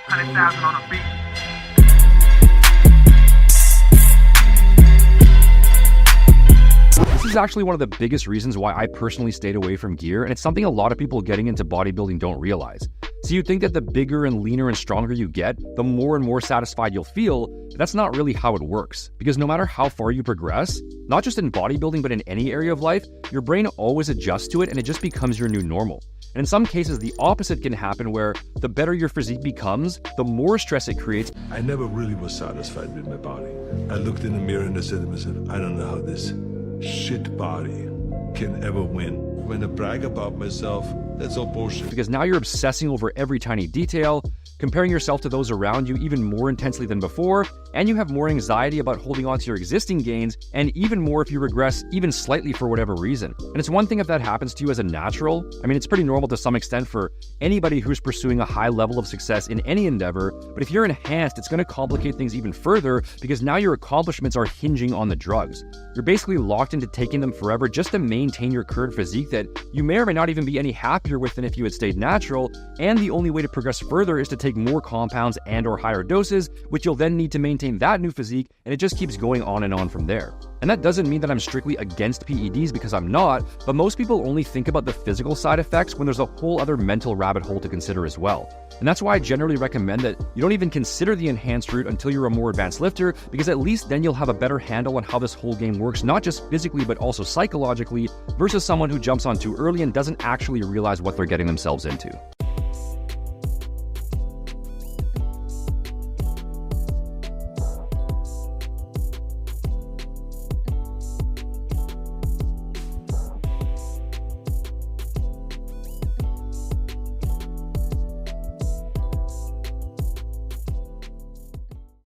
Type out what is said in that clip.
100,000 on a beat. This is actually one of the biggest reasons why I personally stayed away from gear, and it's something a lot of people getting into bodybuilding don't realize. So you think that the bigger and leaner and stronger you get, the more and more satisfied you'll feel, but that's not really how it works. Because no matter how far you progress, not just in bodybuilding but in any area of life, your brain always adjusts to it and it just becomes your new normal. And in some cases, the opposite can happen where the better your physique becomes, the more stress it creates. I never really was satisfied with my body. I looked in the mirror and I said to myself, I don't know how this shit body can ever win. When I brag about myself, that's all bullshit. Because now you're obsessing over every tiny detail, comparing yourself to those around you even more intensely than before, and you have more anxiety about holding on to your existing gains, and even more if you regress even slightly for whatever reason. And it's one thing if that happens to you as a natural. I mean, it's pretty normal to some extent for anybody who's pursuing a high level of success in any endeavor, but if you're enhanced, it's going to complicate things even further because now your accomplishments are hinging on the drugs. You're basically locked into taking them forever just to maintain your current physique that you may or may not even be any happier with than if you had stayed natural, and the only way to progress further is to take more compounds and or higher doses, which you'll then need to maintain that new physique, and it just keeps going on and on from there. And that doesn't mean that I'm strictly against PEDs because I'm not, but most people only think about the physical side effects when there's a whole other mental rabbit hole to consider as well. And that's why I generally recommend that you don't even consider the enhanced route until you're a more advanced lifter, because at least then you'll have a better handle on how this whole game works, not just physically but also psychologically, versus someone who jumps on too early and doesn't actually realize what they're getting themselves into.